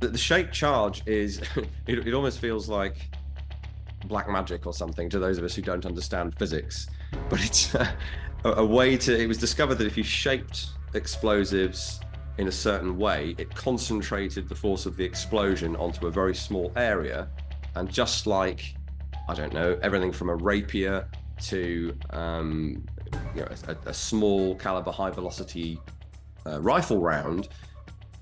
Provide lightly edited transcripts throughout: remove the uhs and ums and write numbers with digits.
The shaped charge is, it almost feels like black magic or something to those of us who don't understand physics. But it's a way to, it was discovered that if you shaped explosives in a certain way, it concentrated the force of the explosion onto a very small area. And just like, I don't know, everything from a rapier to a small caliber, high velocity rifle round,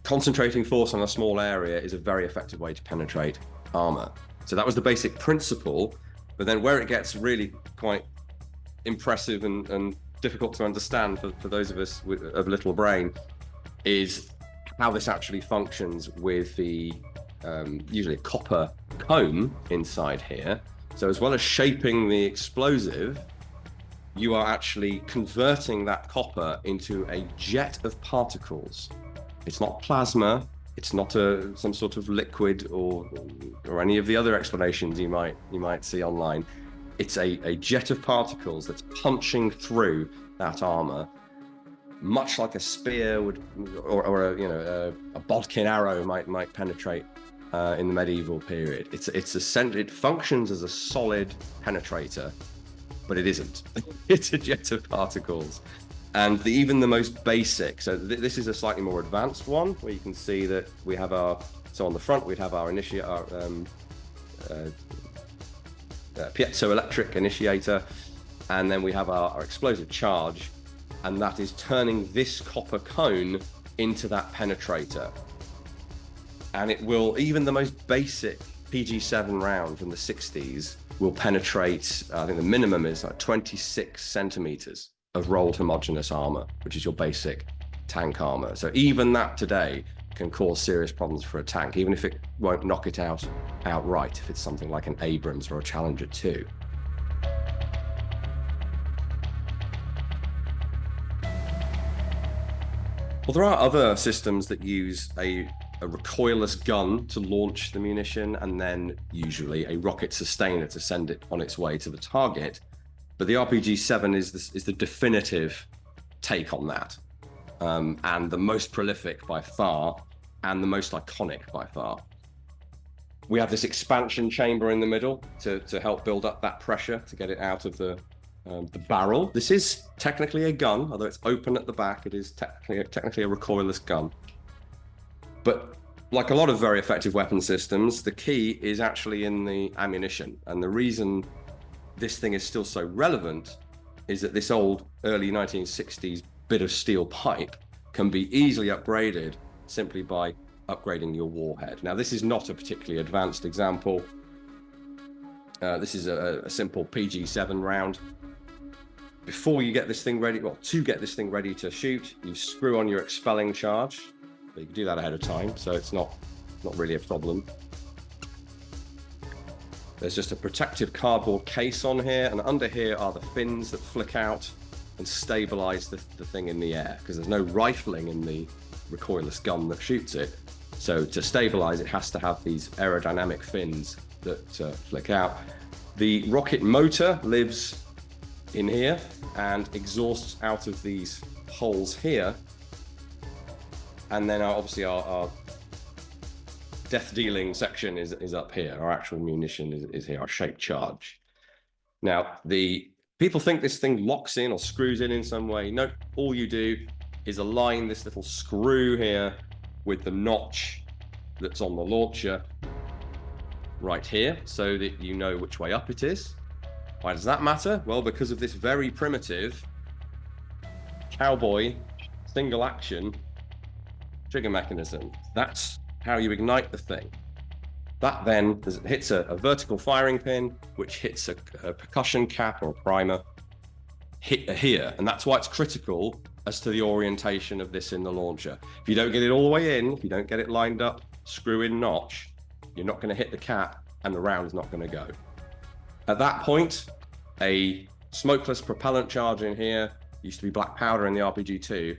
concentrating force on a small area is a very effective way to penetrate armor. So that was the basic principle, but then where it gets really quite impressive and difficult to understand for those of us of little brain is how this actually functions with the usually a copper comb inside here. So as well as shaping the explosive, you are actually converting that copper into a jet of particles. It's not plasma, it's not some sort of liquid or any of the other explanations you might see online. It's a jet of particles that's punching through that armor, much like a spear would, or a bodkin arrow might penetrate in the medieval period. It functions as a solid penetrator, but it isn't. It's a jet of particles. And even the most basic, so this is a slightly more advanced one, where you can see that we have so on the front we'd have our piezoelectric initiator, and then we have our explosive charge, and that is turning this copper cone into that penetrator. And it will, even the most basic RPG-7 round from the 60s will penetrate, I think the minimum is like 26 centimeters of rolled homogenous armor, which is your basic tank armor. So even that today can cause serious problems for a tank, even if it won't knock it out outright, if it's something like an Abrams or a Challenger 2. Well, there are other systems that use a recoilless gun to launch the munition, and then usually a rocket sustainer to send it on its way to the target. But the RPG-7 is the definitive take on that, and the most prolific by far, and the most iconic by far. We have this expansion chamber in the middle to help build up that pressure to get it out of the barrel. This is technically a gun, although it's open at the back. It is technically a recoilless gun. But like a lot of very effective weapon systems, the key is actually in the ammunition. And the reason this thing is still so relevant is that this old early 1960s bit of steel pipe can be easily upgraded simply by upgrading your warhead. Now, this is not a particularly advanced example. This is a simple PG-7 round. Before you get this thing ready, to get this thing ready to shoot, you screw on your expelling charge. But you can do that ahead of time, so it's not really a problem. There's just a protective cardboard case on here, and under here are the fins that flick out and stabilize the thing in the air, because there's no rifling in the recoilless gun that shoots it. So to stabilize, it has to have these aerodynamic fins that flick out. The rocket motor lives in here and exhausts out of these holes here. And then obviously our death-dealing section is up here. Our actual munition is here, our shaped charge. Now, the people think this thing locks in or screws in some way. No, all you do is align this little screw here with the notch that's on the launcher right here, so that you know which way up it is. Why does that matter? Well, because of this very primitive cowboy single action trigger mechanism. That's how you ignite the thing. That then hits a vertical firing pin, which hits a percussion cap or a primer here. And that's why it's critical as to the orientation of this in the launcher. If you don't get it all the way in, if you don't get it lined up, screw in notch, you're not going to hit the cap and the round is not going to go. At that point, a smokeless propellant charge in here, used to be black powder in the RPG-2,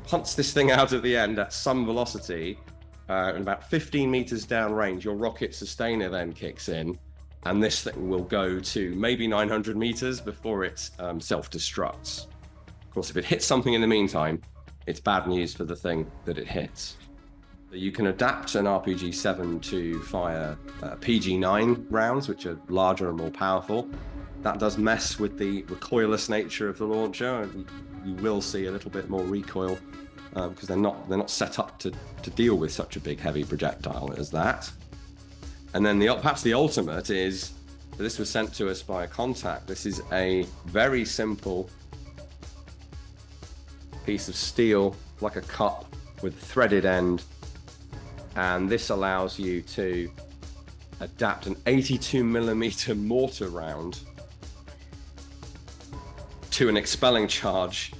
punts this thing out at the end at some velocity, and about 15 meters downrange, your rocket sustainer then kicks in, and this thing will go to maybe 900 meters before it self-destructs. Of course, if it hits something in the meantime, it's bad news for the thing that it hits. You can adapt an RPG-7 to fire PG-9 rounds, which are larger and more powerful. That does mess with the recoilless nature of the launcher. You will see a little bit more recoil because they're not set up to deal with such a big, heavy projectile as that. And then perhaps the ultimate is, this was sent to us by a contact. This is a very simple piece of steel, like a cup with a threaded end. And this allows you to adapt an 82mm mortar round to an expelling charge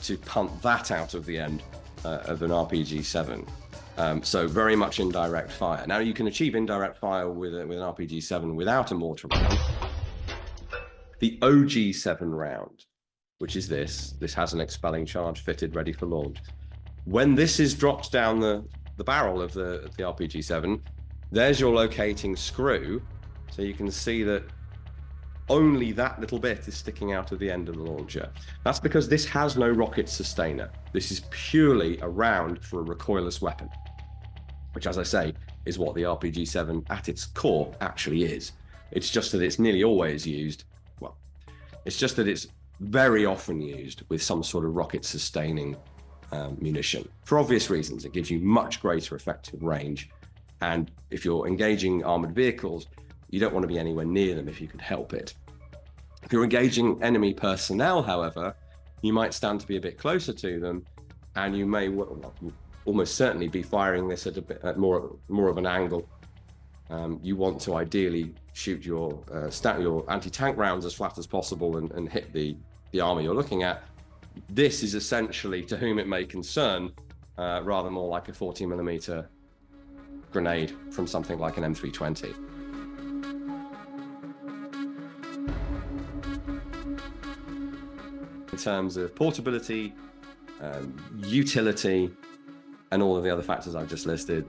to punt that out of the end of an RPG-7. So very much indirect fire. Now you can achieve indirect fire with an RPG-7 without a mortar round. The OG-7 round, which is this has an expelling charge fitted, ready for launch. When this is dropped down the barrel of the RPG-7, there's your locating screw. So you can see that only that little bit is sticking out of the end of the launcher. That's because this has no rocket sustainer. This is purely a round for a recoilless weapon, which, as I say, is what the RPG-7 at its core actually is. It's just that it's nearly always used, well, it's just that it's very often used with some sort of rocket sustaining munition. For obvious reasons, it gives you much greater effective range. And if you're engaging armored vehicles, you don't want to be anywhere near them if you can help it. If you're engaging enemy personnel, however, you might stand to be a bit closer to them, and you may almost certainly be firing this at more of an angle. You want to ideally shoot your anti-tank rounds as flat as possible and hit the armor you're looking at. This is essentially, to whom it may concern, rather more like a 40mm grenade from something like an M320. In terms of portability, utility, and all of the other factors I've just listed,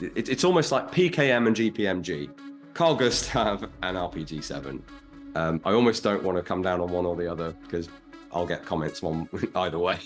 it's almost like PKM and GPMG, Carl Gustav and RPG-7. I almost don't want to come down on one or the other because I'll get comments on either way.